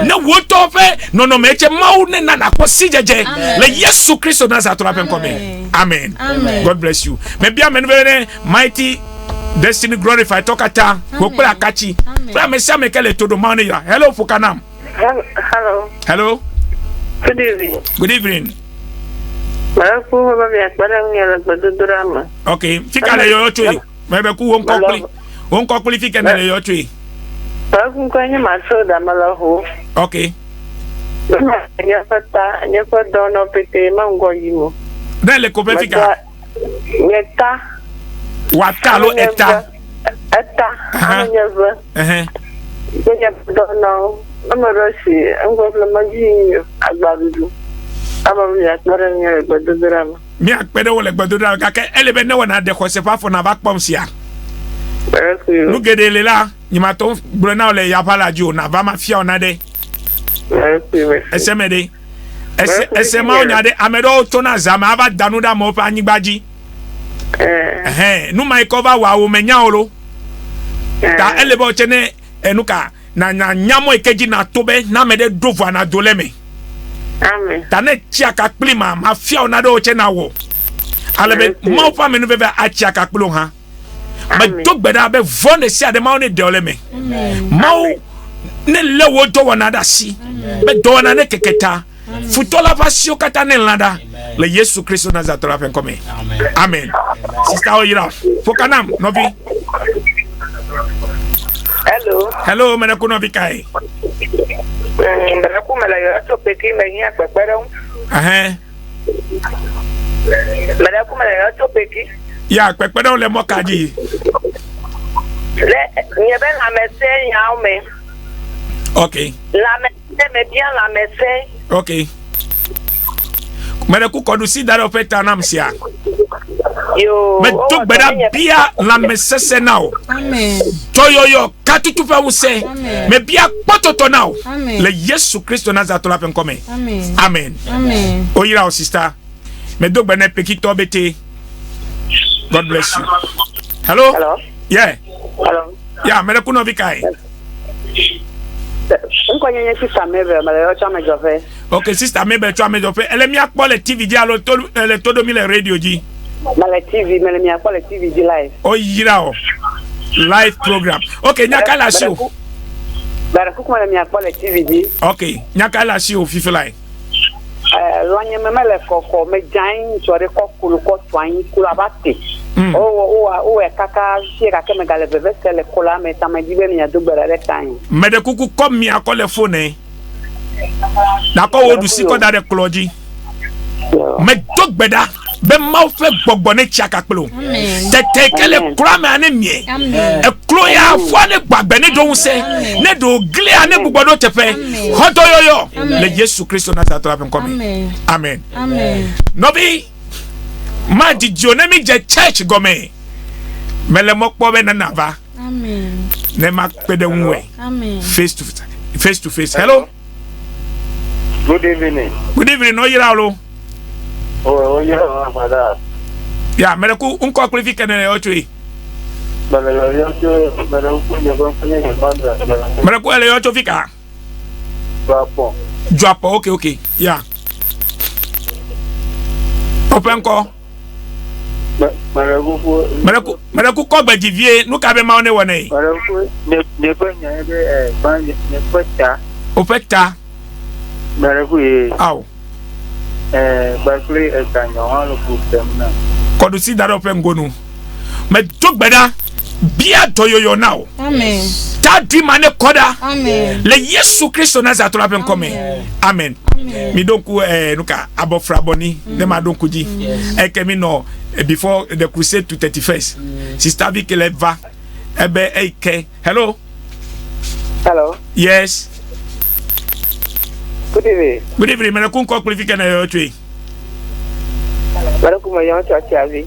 na wo to fe no me che mawu ne na ko sijeje le Yesu Kristo na za to rapen come amen God bless you me bia me ne mighty destiny glorify tokata wo kula kachi bra me sia me kele todo ma ne ya hello Fokanam Hello. Good evening. Good evening. Maraku baba mi akpara ngela gbadodorama. Okay, fika le yo tui. Mebe ku won kokuli fika le yo tui. Maraku kwanye masoda malaho. Okay. Nya fata no pete mango yimo. Dan le ko fika. Nyeta. Wata lo eta. Eta. Anyeva. Nya dono. Amarosi, angofla maji agbarudu. Mi akpede wole gbadodorama kake elebe ne wona de ko se fa fo na ba kpom sia. Nu gedele la nyimato brona ole ya pala ju na ba ma fia ona de. Esemede. Esema onya de amedo to na zama aba danu da mo pa anyigbaji. Nu mai cover wa wo menya olo. Ta elebe o chene enuka na nyamo ekeji na tobe na mede dovu na doleme. Amen. Tane chiaka klima ma fia ona do chena wo. Alebe ma fa menu bebe a chiaka kplo ha. Ma dogbeda be vone si ade ma oni de oleme. Ma ne le wo do wona da si. Be do wona ne keketa. Futola pasio kata ne landa. Le Yesu Kristo Nazareth la fen come. Amen. Sister Oyira, fokanam novi. Hello. Hello, mena kuno bikai. Mena kumela yo to peki menya kwekwerem. Mena kumela yo to peki. Ya kwekwerem le mokaji. Le nyebe la messe yaume. Okay. La messe me bien la messe. Okay. Mena ku kodusi daro peta namsia. Yo. Me tuk beda bia la messe now. Amen. Toyoyo katutu fa wuse. Me bia pototo now. Le Yesu Kristo Nazareth la pen come. Amen. Amen. Amen. Oyira o sister. Me duk bene peki to bete. God bless you. Hello? Hello. Yeah. Hello. Yeah, me kuno bikai. Nkonye sister mebe mala yo chama jofe. Okay, sister mebe chwa me jofe. Ele mi akpo le TV di alo to le todo mi le radio ji. Mala TV mele mi akpo le TV di live. Oyira o. Live program. Okay, nyakala show. Bara kukuma mi akpo le TV di. Okay, nyakala show fifilai. Lonye memele koko me jain sore kokulu ko twan kula bate. O kaka shira ke me gale bebe sele kola me tamadibe mi adugbara le tan. Me de kuku kom mi akole phone. Na ko wodu si ko da de kloji. Me dogbeda be ma fe gbogbo ne chiaka kplo. Tete kele kura me ane mie. E klo ya fo ne gbagbe ne do se ne do gle ane gbogbo do tepe. Hoto yoyo le Yesu Kristo Nazareth la pen come. Amen. Amen. Nobi ma di jonemi je church gome. Mele mokpo be na nava. Amen. Ne ma pede unwe. Amen. Face to face. Hello. Good evening. Good evening. No yira lo. Oh, yeah, madam. Ya, mele ku unko kwalifika na yo tui. Mele ku ele yo to fika. Drop. Okay. Yeah. Open ko. Mele ku ko gbe divie nu ka be ma one wona yi. Opekta. Aw. Bakle etanyo lo problem na. Kodu si daro pe ngonu. Me dogbeda bia toyoyo now. Amen. Ta dream ane koda. Amen. Le Yesu Kristo Nazareth la pen come. Amen. Mi donku nuka abofra boni ne ma donku ji. Ekemi no before the crusade to 31st. Sister Vikeleva ebe eke. Hello. Hello. Yes. Good evening. Good evening. Me kun ko qualification na yo tui. Bara kuma yon Achiavi.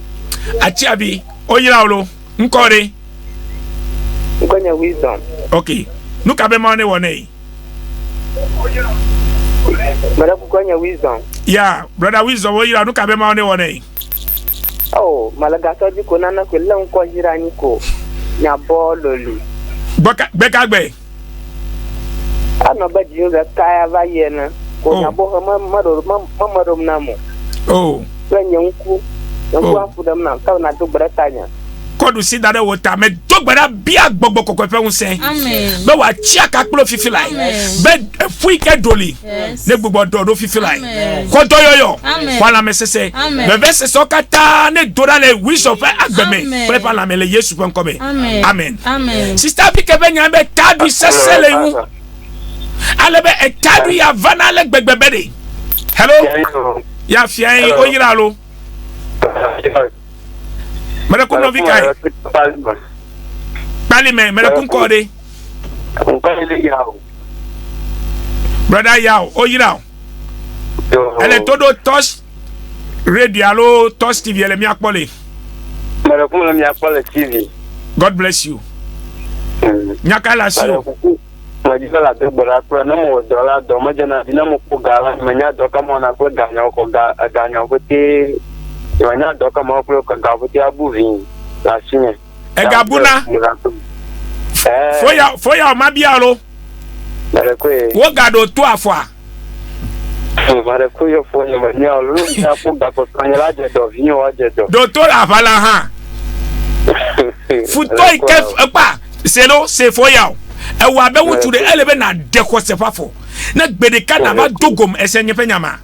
Achiavi. Oyira olo. Nkore. Nkonya wisdom. Okay. Nuka be ma ne wona yi. Bara kukonya wisdom. Yeah, brother wisdom oyira nuka be ma ne wona yi. Oh, malagaso di ko nana ko lon ko jirani ko. Nya bololu. Beka gbe. Ano ba jiyoga kaya va yena ko na bo mamadom namo. Oh. Wenye nku afu dam na ka na do bratanya. Ko record si dare wota me dogbara bia gbogbo kokofẹ hun sen be wa chia kakplo fifi lai be fuike doli ne gbogbo do fifi lai ko doyoyo wala me sese be be sese okata ne dora le wish of agbeme prepare la me le Yesu pen kobe amen sister bi ke be nya be tadu sese le hu ale be tadu ya vana le gbegbebe de hello ya fian oyira lo mera kun no vikai bali me mera kun ko de brother yao oyira ele todo touch radio lo touch TV ele mi akpole mera kun mi akpole TV. God bless you nyaka la sio Majika la tebora kwa na mo dola do majana dina mo ko gala manya do kama na ko danyo ko danyo ko ti manya do kama ko ga ko ti abuvi la sinye e gabuna foya ma bialo bare ko wo gado to afwa bare ko yo foya manya lu na ko ga ko sanya je do vinyo wa je do docteur avala ha futo ikef pa selo se foya ewa be wuture elebe na deko sefafo na gbedeka na ba dogom esenye penyama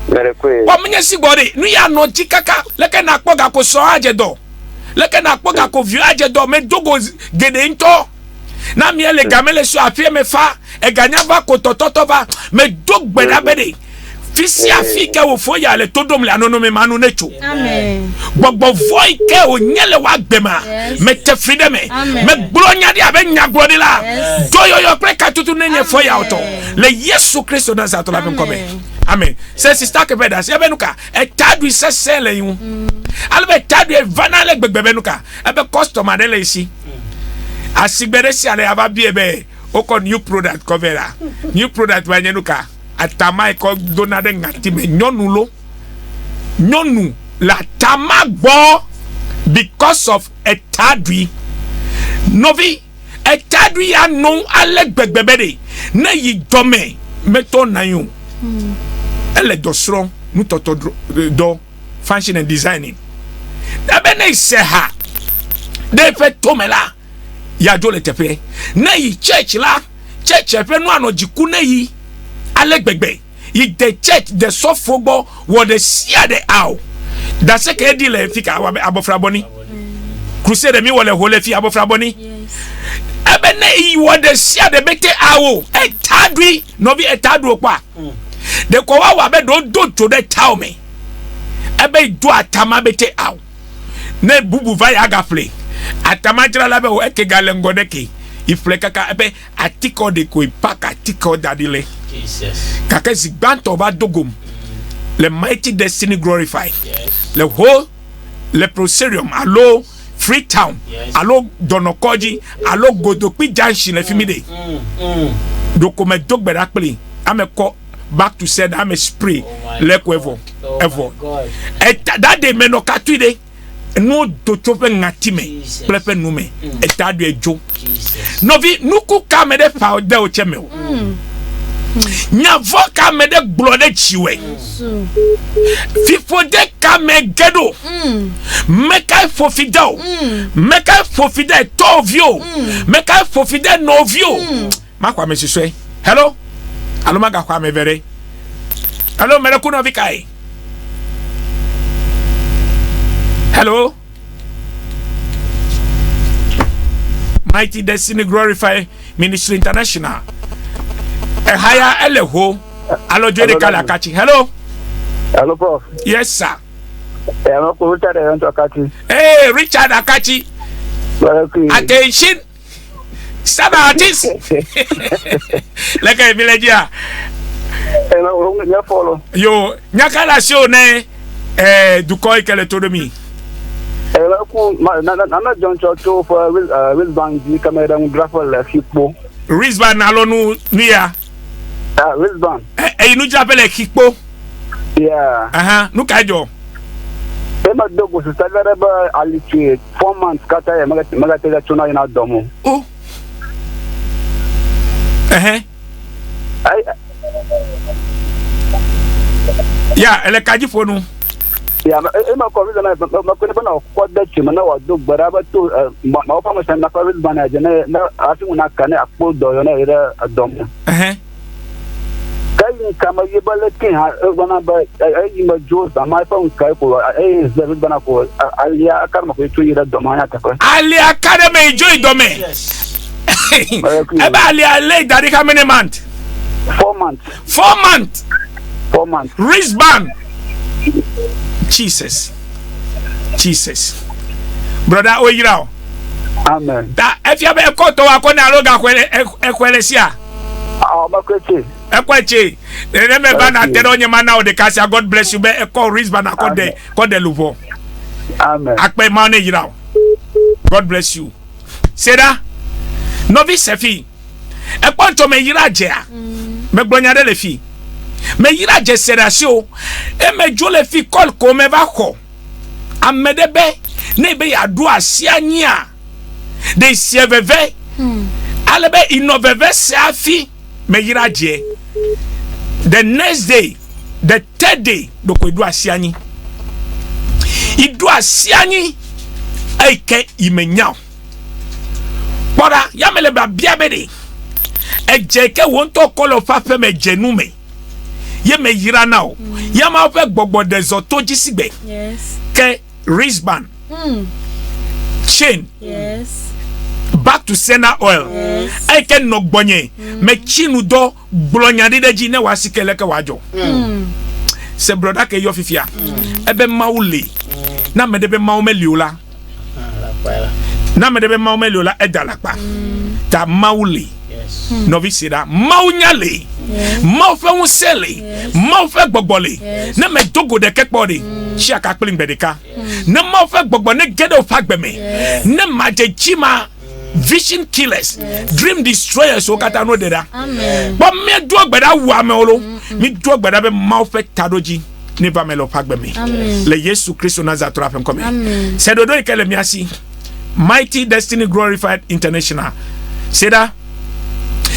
mere kwe wa menye sigbode nu ya no jikaka leke na kpoga ko so ajedo leke na kpoga ko view ajedo me dogo gede nto na mi ele gamele so afie me fa e ganya va ko tototo va me dogbeda bede fisi afike wo foya le todom le anono me manu necho Amen. gbogbo voi ke o nyele wa gbema me te freedom me glonya dia be nya glori la do yo preka tutu nenye foya auto le Yesu Kristo na za to la benkobe amen se sister ke beda se benuka e tadu se sele yu albe tadu e vanale gbegbebenuka e be customer de le isi asigbere si ale aba bi ebe o ko new product cover new product wa nyenuka atama ko donade ngati me nyonu la tamagbo because of a tadri novi a tadri anu ale gbegbebede na yi dome meto nayu ele dosron nu toto do fashion and designing da bene seha de fe tomela ya jole tepe na yi church pe no anojiku na yi ale gbegbe yi the church the sofogbo wo the sia the aw da se ke di le fika abofra boni crusade mi wole hole fi abofra boni ebe na yi wo the sia the bete awo e tadwi no bi e tadwo pa de ko wa be do to the town me ebe do atama bete aw na bubu vai aga play atama jira la be o eke galengo deke iflekaka ebe atiko de ko ipaka atiko dadile Jesus kaka zigbanto ba dogom le mighty destiny glorified le whole le proserium allo Freetown allo Donokoji allo Godopi Junction le fimide dokome dogbera pele ameko back to said am spray le kwevo evo that de menoka tuide no do chope ngatime plepe nume etadu ejo novi nuku kamede pa de o chemeo nya voka mede blode chiwe fifo de kame gedo meka fofidao meka fofide tovio meka fofide novio makwa mesiswe hello alo maga kwa mevere hello mere kuno vikai hello Mighty Destiny Glorify Ministry International higher eleho alo jere kala kachi hello prof yes sir no ko Richard Akachi Richard Akachi attention sana artist like a villager no nya follow yo nyakala show ne dukoi kele todomi na John Chocho for Wisban di camera grapher la fipo Wisban alonu niya Wisban inu japele kikpo yeah nu kajo ema dogo se salary ba alichi 4 months kata ya magate tuna ina domo oh ya ele kaji fonu ya ma ko na ma ko na ko da ci mana wa do baraba to ma fa ma san na fa bana je na afi una kane akpo do yo na ira adom kai kama ye bale kin ha bana ba ai ma jo da ma fa un kai ko ai ze bana ko alia akar ma ko to ira do ma ya ta ko alia akar me jo do me eba alia le dari how many months 4 months 4 months wristband Jesus brother oyira amen da if you be ko to wa ko na roga ekwelesia ba kweche ekweche me ba na tero nyema na o de kasia God bless you be eko wristband ko de luvo amen akpe ma na yira God bless you seda novice sefi ekponto me yira je a me gbonya de le fi me yira je sedasio e me jo le fi call ko me ba ko amedebe ne be ya do asianya de sieveve alebe inoveve safi me yira je the next day the third day do ko do asianyi idu asianyi eke imenya pora ya mele ba biabede ejeke won to kolo fa fe me jenu me ye me yira now ya ma fe gbogbo dezo to jisigbe Yes. ke wristband chain back to center oil I can no gbonye me chinu do gblonya deji ne wasikele ke wajo se brother ke yo fifia ebe maule na me de be maume liola na me de be maume liola edalapa ta maule novice da maunyale mau fe unsele mau fe gbogbole na me dogo de kekpode chi aka kpelin bedeka na mau fe gbogbo ne gedo fagbeme na maje chima vision killers dream destroyers o kata no deda but me do gbeda wa me olo mi do gbeda be mau fe tadoji ne ba me lo fagbeme le Yesu Christ Nazareth afem come se dodo ikele mi asi Mighty Destiny Glorified International seda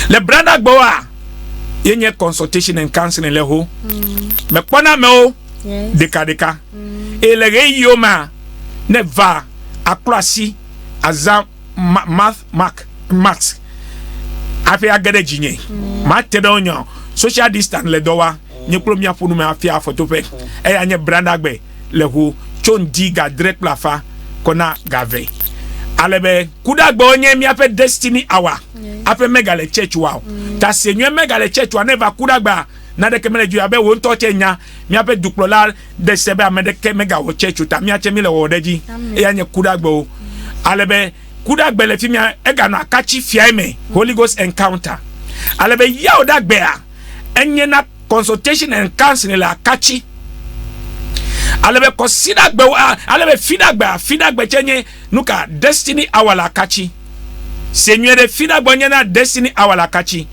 le brother gboa yenye consultation and counseling le ho me pona me o deka ele ge yoma ne va aklasi azam max afi agade jinye ma tede onyo social distance le dowa nye promia funu me afi afotope e anye brother gbe le ho chondi ga direct lafa kona gave alebe kudagbo onye mi ape Destiny Hour ape megale church wow ta senye megale church wa neva kudagba na de kemele ju abe won to tenya mi ape duplola de sebe amede ke mega wo church ta mi ache mi le wo deji e anye kudagbo alebe kudagbe le fi mi ega no akachi fiaime Holy Ghost encounter alebe ya odagbe a enye na consultation and counseling la akachi alebe consider gbe alebe fidagbe chenye nuka Destiny Hour la kachi senye de fidagbe onye na Destiny Hour la kachi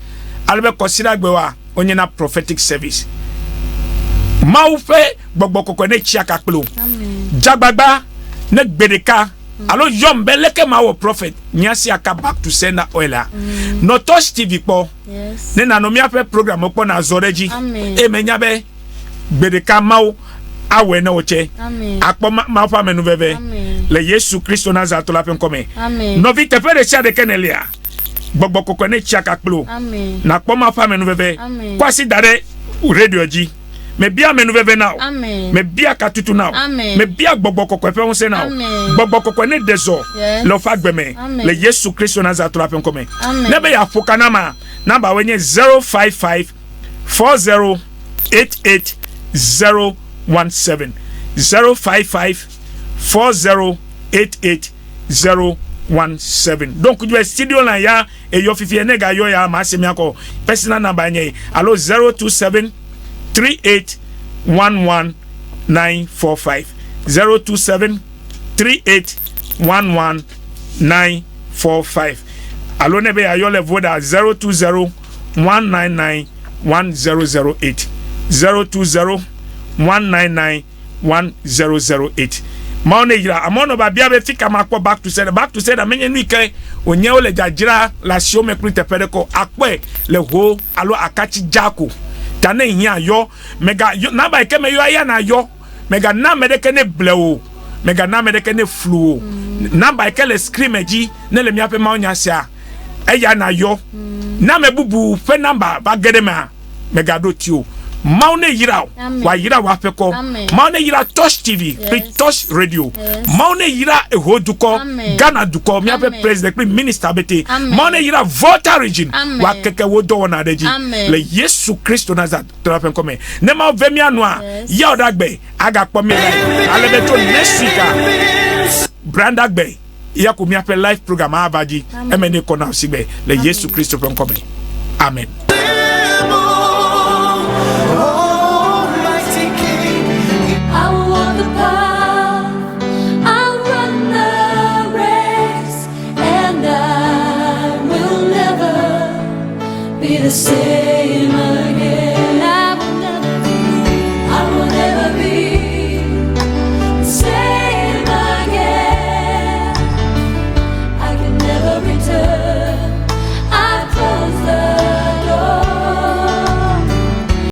alebe consider gbe wa onye na prophetic service maufe gbogbo kokko ne chiaka kpelo jagbagba ne gbedeka alo yombe leke mawo prophet nyasi aka back to sender oila no touch TV po ne na no mi ape program po na zoreji e menyabe gbedeka mawo awe na oche akpo ma fa menu bebe le Yesu Christ Nazareth la pen come no vi te fere sia de kenelia gbogbo kokko ne chiaka kplo na akpo ma fa menu bebe kwasi dare radio ji me bia menu bebe now me bia katutu now me bia gbogbo kokko fe won now gbogbo kokko ne deso lo fa gbeme le Yesu Christ Nazareth la pen come ne be ya fokana ma number wenye 055 4088 017 055 4088 017. Donc du studio na ya e yo fifi enega yo ya ma asemi ako personal number nye allo 027 38 11 945 027 38 11 945 allo nebe ya yo le voda 020 199 1008 020 199 1008 maone yira amono ba bia be fika makpo back to say menye nuike onye ole jajira la sio me krite pedeko akpe le ho alo akachi jako tane hia yo mega yo, na ba ke me yo aya na yo mega na medeke ne blewo mega na medeke ne fluo number e kele scream eji ne le mi ape ma onya sia eya na yo na mebubu fe number ba gede ma mega do tio maune yira wa yira wa feko maune yira touch tv touch radio maune yira ehoduko Ghana duko mi ape president minister bete maune yira Volta region wa keke wodo wona deji le Yesu Christo Nazareth trapen come ne ma vemi anwa ya odagbe aga po mi alebeto next week brand agbe ya ko mi ape live program abaji emene kona sigbe le Yesu Christo pen come amen.